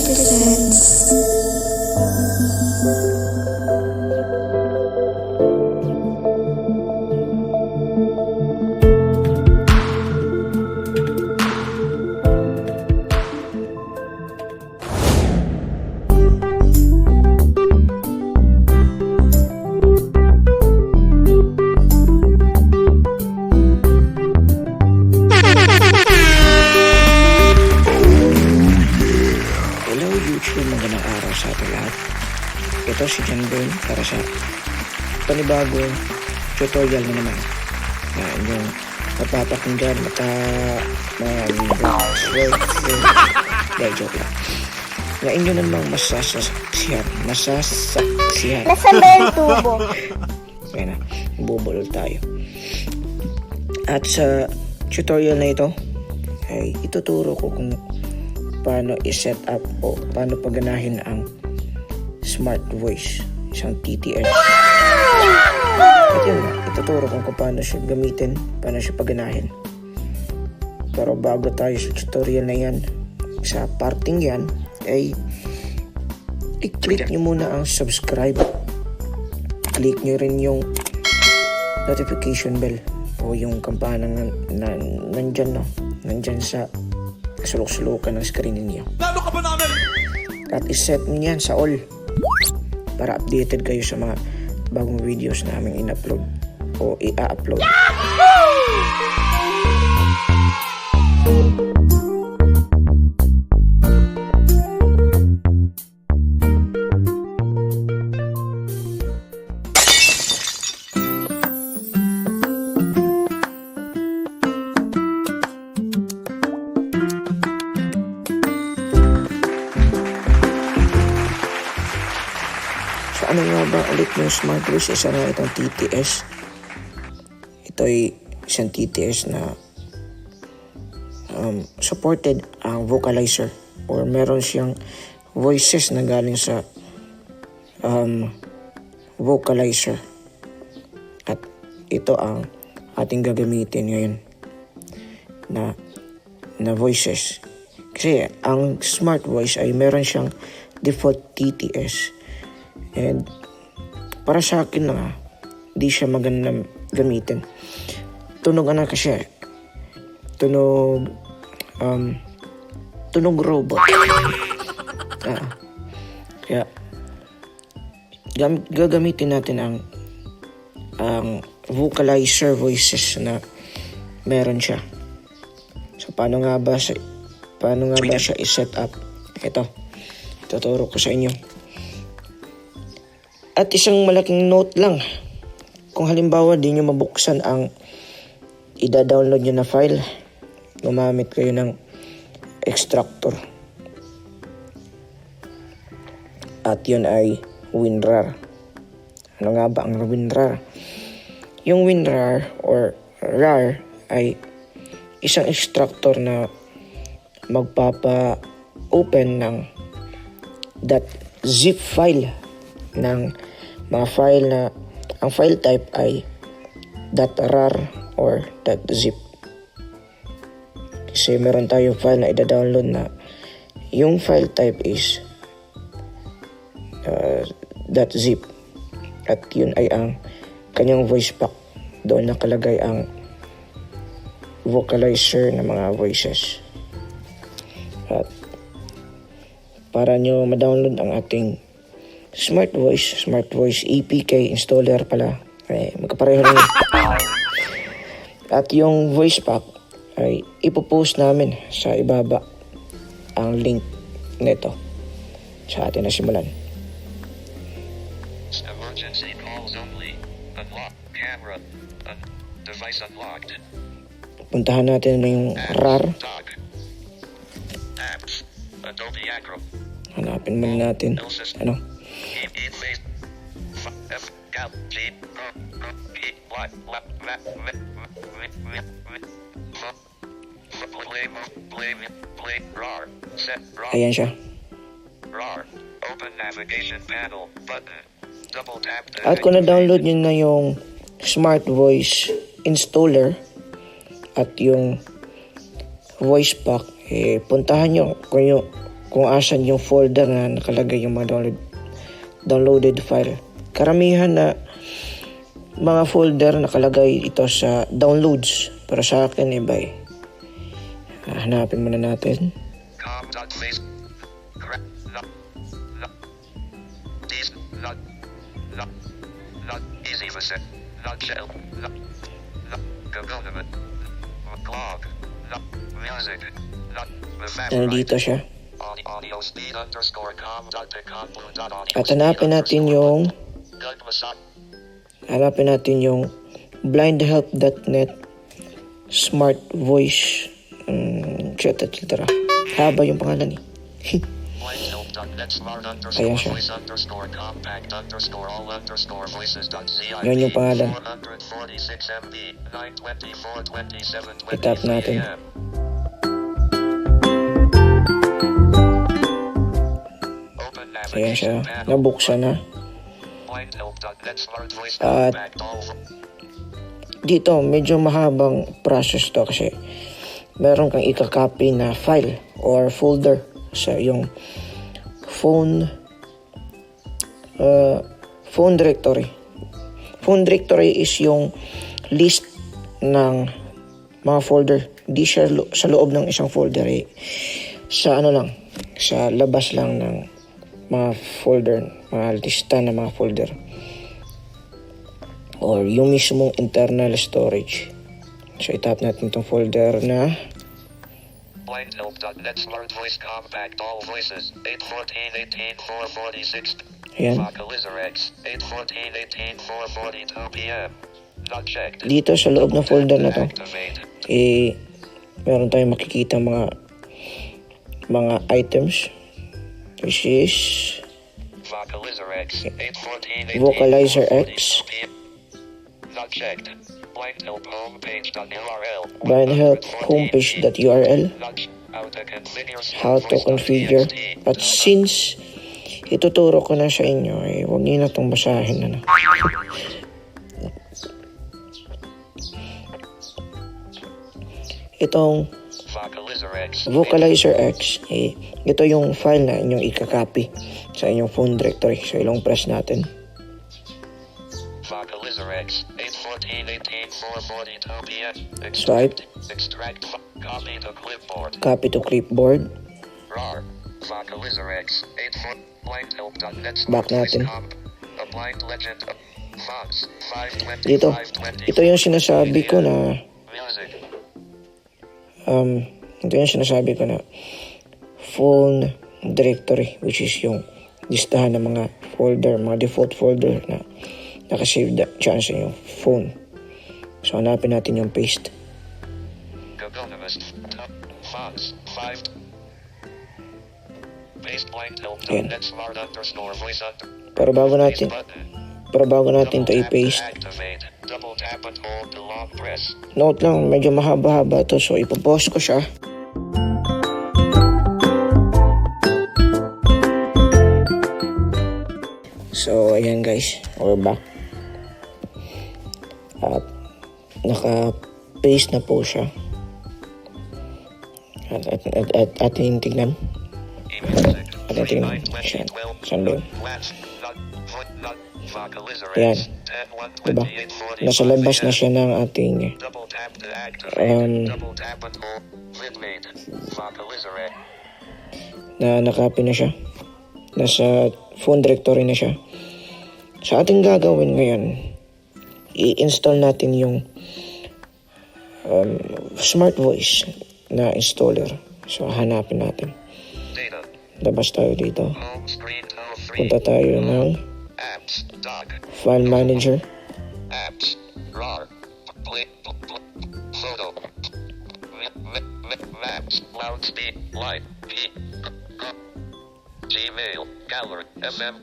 Presents. Magandang araw sa ating lahat. Ito si John Boy para sa panibagong tutorial na naman na inyong mapapakinggan joke lang na inyo namang masasaksihan Nasaan ba yung tubo? kaya na, bubulol tayo. At sa tutorial na ito ay ituturo ko kung paano i-set up o paano paganahin ang smart voice, isang TTS. At yun nga, ituturo ko kung paano siya gamitin, paano siya paganahin. Pero bago tayo sa tutorial na yan, sa parting yan, ay i-click nyo muna ang subscribe. Click nyo rin yung notification bell o yung kampana na nandyan, no? Nandyan sa sulok-sulukan ng screen ninyo. Lalo ka ba namin? At iset niyo yan sa all para updated kayo sa mga bagong videos na aming in-upload o i-upload. Ano nga ba ulit yung smart voice? Isa na itong TTS. Ito ay isang TTS na supported ang vocalizer or meron siyang voices na galing sa vocalizer. At ito ang ating gagamitin ngayon na voices. Kasi ang smart voice ay meron siyang default TTS. And para sa akin na di siya magandang gamitin. Tunog kasi. Tunog robot. Kaya gagamitin natin ang vocalizer voices na meron siya. So paano nga ba siya i-set up? Ito. Tuturo ko sa inyo. At isang malaking note lang, kung halimbawa di nyo mabuksan ang ida-download nyo na file, gumamit kayo ng extractor. At yun ay WinRAR. Ano nga ba ang WinRAR? Yung WinRAR or RAR ay isang extractor na magpapa-open ng .zip file ng mga file na ang file type ay .rar or .zip. Kasi meron tayong file na ida-download na yung file type is .zip at yun ay ang kanyang voice pack. Doon nakalagay ang vocalizer na mga voices. At para nyo ma-download ang ating smart voice APK installer pala. Magkapareho rin. At yung voice pack ay ipopost namin sa ibaba ang link nito sa atin na simulan. Emergency calls only. Unlock camera. Device unlocked. Puntahan natin na yung RAR. Apps. Adobe Acro. Hanapin muna natin. Ano? Ayan siya. At kung na-download nyo na yung Smart Voice Installer at yung voice pack, puntahan nyo kung asan yung folder na nakalagay yung mga downloaded file. Karamihan na mga folder nakalagay ito sa downloads. Pero sa akin iba eh. Hanapin muna natin. Com.face. Not easy for set. Not shell. Not government. Blog. Not music. Not Nandito siya. audio speed underscore com.picon.audio. At hanapin natin yung blindhelp.net smart voice etc. Haba yung pangalan eh. Ayan siya. Yan yung pangalan. I-tap natin. Ayan siya. Nabuksan na. At dito, medyo mahabang process to kasi meron kang ika-copy na file or folder sa yung phone directory. Phone directory is yung list ng mga folder. Di siya sa loob ng isang folder eh. Sa sa labas lang ng mga folder, mga lista ng mga folder. Or yung mismong internal storage. So, itap natin itong folder na blindhelp.net smart voice compact all voices 814-18-446 ayan. Vocalizer-X 814-18-442 PM not checked. Dito sa loob ng folder na to meron tayong makikita mga items which is Vocalizer-X 814-18-442 Vocalizer-X, not checked. Blindhelp homepage.url blindhelp homepage.url, how to configure. At since ituturo ko na sa inyo, huwag niyo na itong basahin. Itong Vocalizer-X, ito yung file na inyong ika-copy sa inyong phone directory. So, ilong press natin. Vocalizer-X 814-18-442 PM Swipe. Extract copy to clipboard. Copy to clipboard. RAR Vocalizer-X 84 blindhelp.net Back natin. A blind legend of fonts 520 Dito. Ito yung sinasabi ko na music ito yung sinasabi ko na phone directory, which is yung listahan ng mga folder, mga default folder na nakasave dyan sa yung phone. So, hanapin natin yung paste. fonts 5 paste Ayan. blindhelp.net smart underscore voice Pero bago natin to i-paste, activate double tap and hold to long press. note lang, medyo mahaba-haba to, so ipopause ko siya. So, ayan guys, we're back. At naka-paste na po siya. At ating tignan. Ating tignan. Siya. Saan ba yun? Ayan. Diba? Nasa labas na siya ng ating na nakapin na siya. Nasa phone directory na siya. Sa ating gagawin ngayon, i-install natin yung smart voice na installer. So, hanapin natin. Labas tayo dito. Punta tayo ng File Manager. Apps, RAR, photo, maps, loudspeed, light, Gmail, Gallery, FM,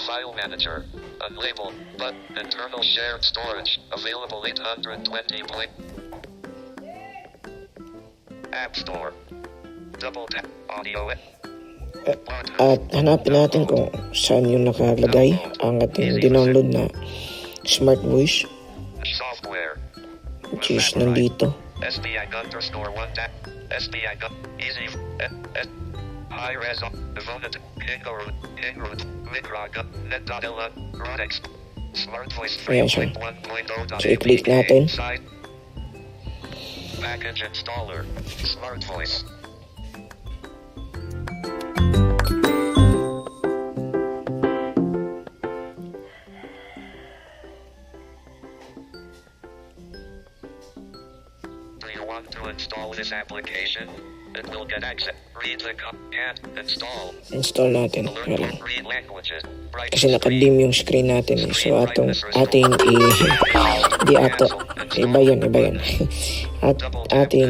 File Manager, unlabeled, but internal shared storage, available 820 point. App Store, double tap, audio. At hanapin natin kung saan yung nakalagay ang ating dinownload na smart voice, Software, which is nandito. SBI_1 tap, SBI Easy High Res Vonat Kangaroo Microga Net.ela Rodex Smart Voice Ayan siya. 3.1.0. So, i-click natin. Side Package Installer Smart Voice. Do you want to install this application? It will get access. Read the can't install. Install natin. Alert Kaya lang. read languages. Bright Kasi naka-dim yung screen natin. So, ating di ato. Iba yun. Ating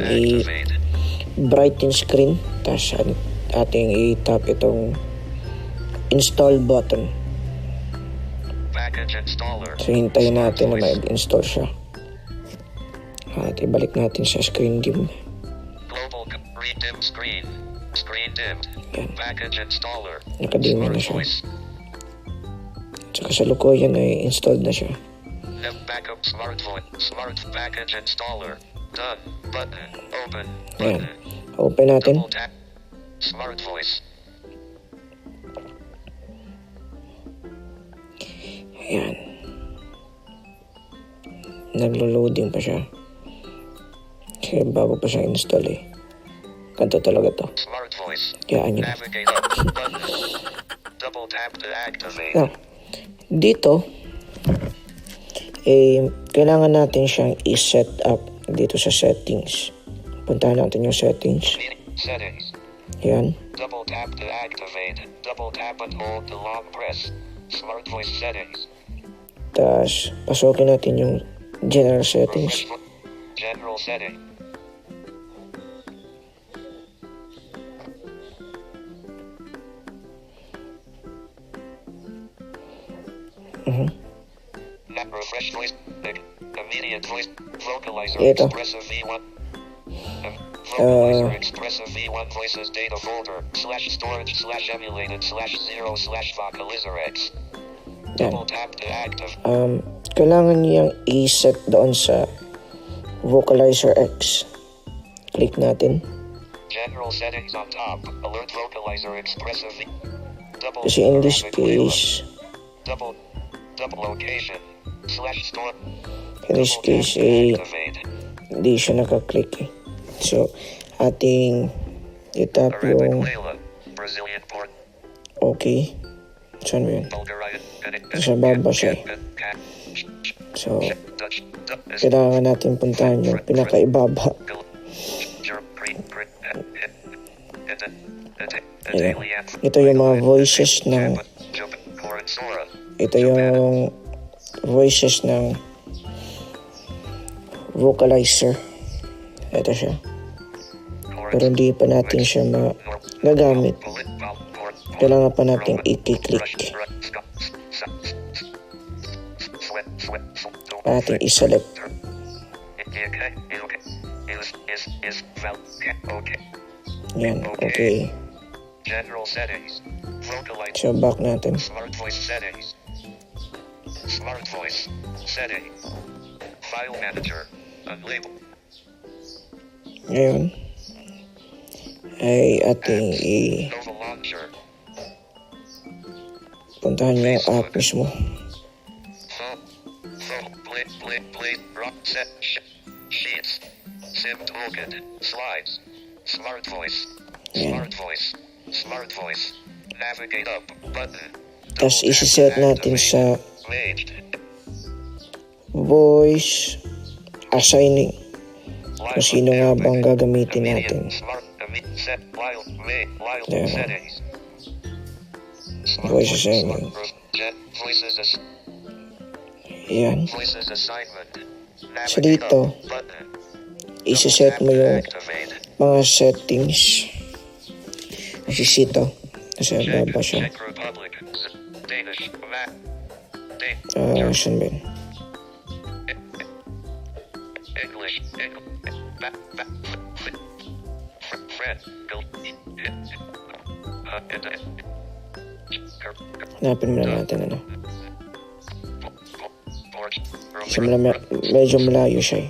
bright yung screen. Tapos, ating i-tap itong install button. Package installer. So, hintayin natin na mag-install siya. At ibalik natin sa screen dim. Global read dim screen. Screen dimmed. Yan. Package installer. Nakadim na Smart siya. voice. Tsaka sa lukuyan ay installed na siya. Backup smart voice. Smart package installer. Done. Button. Open. Ayan. Button. Open natin. Double tap. Smart voice. Ayan. Naglo-loading pa siya. Kasi bago pa siya install eh. Ganito talaga to. Smart voice. Kayaan nyo. Navigate up. Button. Double tap to activate. Now, dito, kailangan natin siyang i-set up dito sa settings. Puntahan natin yung settings. Settings. Yan. Double tap to activate. Double tap and hold to long press. Smart voice settings. Tapos, pasukin natin yung general settings. General setting. Refresh voice. Immediate voice. Vocalizer Ito. expressive V1. Vocalizer expressive V1 voices data folder. /storage /emulated /0 /vocalizer X. Yan. Double tap to active. Kailangan niyang i-set doon sa Vocalizer X. Click natin. General settings on top. Alert vocalizer expressive V. Double. Kasi in this graphic wheel. case, Double location. /store. in this case, Activate. hindi siya nakaklick eh. So, ating itap Arabic yung Layla. Brazilian port. okay. Saan mo yun? Bulgarian. Sa baba siya eh. So, Dutch. kailangan natin puntahan yung pinakaibaba. Ayan. Ito yung mga voices ng vocalizer. Ito siya. Pero hindi pa natin siya magagamit. Kailangan pa natin i-click. Ating i-select. Yan, okay. General settings. Vocalizer. So, back natin. Smart voice settings. Smart voice setting. File manager. Unlabeled. Ngayon, ay ating Nova launcher. puntahan yung app mismo. Phone. Play. Rock set. Sheets. SIM toolkit. Slides. Smart voice. Smart voice. Smart voice. Navigate up. Button. Tapos isi-set natin sa Made. voice assigning. Kung sino nga bang gagamitin natin. Smart. Set. Wild. Made. Wild Yeah. settings. Voice assigning. Voices. Yan. Voices assignment. So dito, Button. isi-set mo yung Activate. mga settings. Isisito. Kasi baba siya. Czech Republic. Danish. Map. Saan ba yun? English. Fred. Hanapin muna natin ano. Kasi medyo malayo siya eh.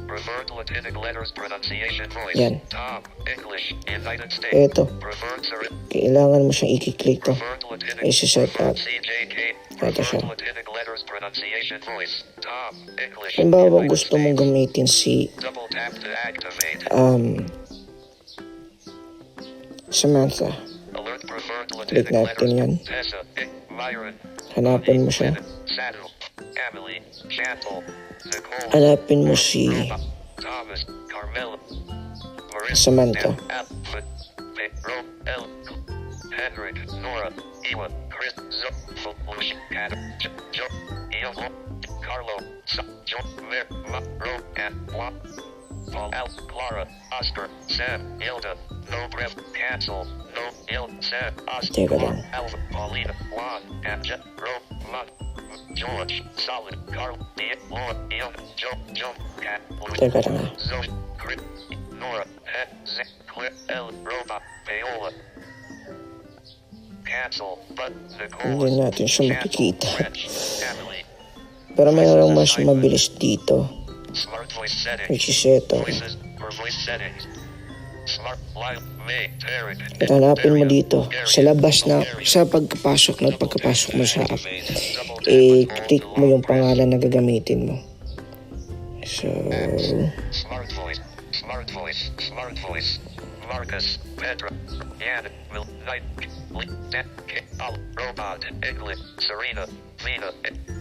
Preferred Latinic letters pronunciation voice. Yan. Tom, English, United States. Ito. Preferred Kailangan mo siyang i-click to. Preferred Latinic. I-set up. CJK. Ito siya. Preferred Latinic letters pronunciation voice. Tom, English. Halimbawa, United gusto mong States. gamitin si Double tap to activate. Samantha. Alert preferred Click Latinic natin letters. yan. Tessa, Myron, Hanapin mo siya. Saddle, Emily, Chantal, Nicole, Hanapin mo si Thomas, Carmela, Marissa, Samantha. Alfred, Pedro, L, Henrik, Nora, Ewa, Chris, Zo, Lush, Adam, Joe, Evo, Carlo, John, Ver, Ro, and Juan, Paul, Al, Clara, Oscar, Sam, Hilda, No Breath, Cancel, No, Il, Sam, Oscar, Teka lang. Alva, Paulina, Juan, and Jet, Ro, Mott, George, Solid, Carl, Ian, Laura, Ian, Joe, Joe, Cat, Louis, Teka lang ha. Zoe, Chris, Nora, Het, Zach, Claire, L, Robot, Paola. Cancel, but Nicole, Hindi natin siya makikita. French, Emily, Pero mayroong mas mabilis dito. Smart voice settings, Which is ito. voices or voice settings. Smart live, May, Taryn, At hanapin mo dito. Sa labas na, sa pagkapasok mo sa app, i-click mo yung pangalan na gagamitin mo. So, Smart voice, smart voice, smart voice. Marcus, Petra, Yan, Will, Night, Dan, Al, Robot, English, Serena, Vina,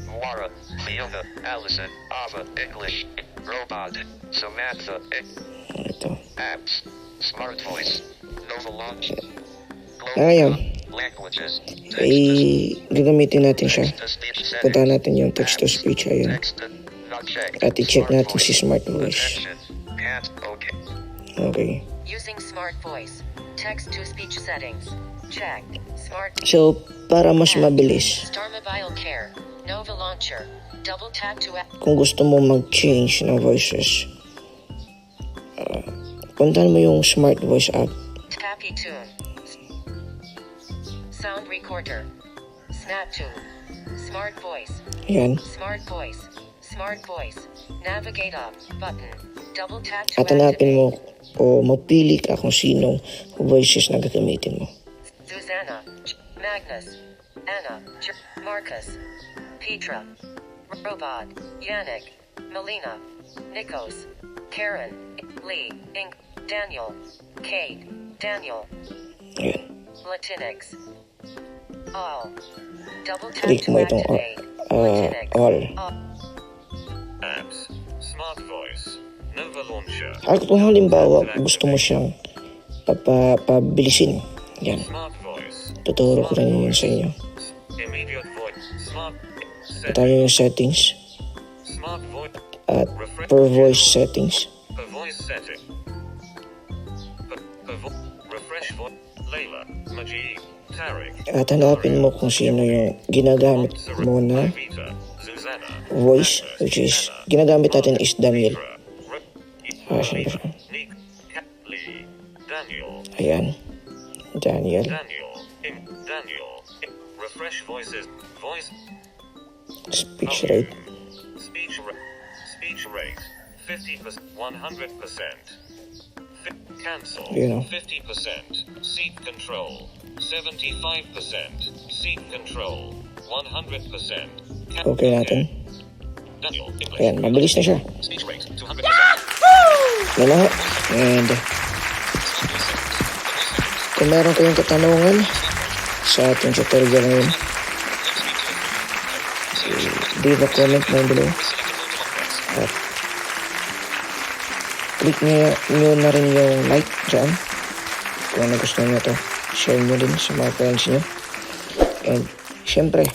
Laura, Fiona, Allison, Ava, English, Robot, Samantha, ito. Apps, Smart Voice, Nova Launch, Ayan. Languages, Gagamitin natin siya. Text-to-Speech Settings, Punta natin yung text-to-speech. Ayan. Text to not checked. At i-check Smart natin si Voice. Smart Voice. Attention, can't, okay. Okay. Using Smart Voice. Text-to-speech settings. Check. Smart. So, para mas mabilis, Star Mobile Care. Nova Launcher. Double tap to app. kung gusto mo mag-change ng voices, puntahan mo yung Smart Voice app. Tappy Tune. Sound Recorder. Snap Tune. Smart Voice. Ayan. Smart Voice. Smart Voice. Navigate up. Button. Double tap to At hanapin mo activate. o mapili ka kung sinong voices na gagamitin mo. Susanna. Magnus. Anna. Marcus. Petra. Robot. Yannick. Melina. Nikos. Karen. Lee. Ink. Daniel. Kate. Daniel. Ayan. Latinx. All. Double tap Click to mo itong activate. Latinx. all. Apps, Smart Voice, Nova Launcher, At kung halimbawa gusto mo siyang pabilisin, yan. Smart Voice, Tuturo ko rin yun sa inyo. Immediate Voice, Smart Punta nyo yung settings Smart Voice, at per voice settings. per voice setting, refresh voice, Layla, Majid, Tarek, At hanapin mo kung sino yung ginagamit mo na Vita, Susanna, voice, which is, ginagamit natin is Daniel. Siyempre. Nick, Lee, Daniel, Ayan. Daniel. Daniel, refresh voices, voice, Speech rate. speech rate, 50%, 100%. Cancel, You know. 50%. Seat control, 75%. Seat control, 100%. Okay natin. Daniel, English. Ayan, mabilis na siya. Speech rate, 200%. Yan na nga. And kung meron kayong katanungan sa ating tutorial ngayon, leave a comment down below. At click nyo na rin yung like dyan. Kung nagustuhan nyo to, share nyo din sa mga friends nyo. And syempre,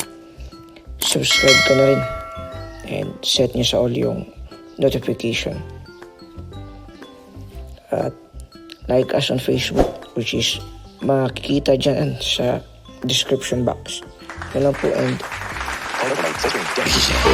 subscribe ka na rin. And set nyo sa all yung notification. At like us on Facebook, which is makikita dyan sa description box. Yan lang po, and peace out.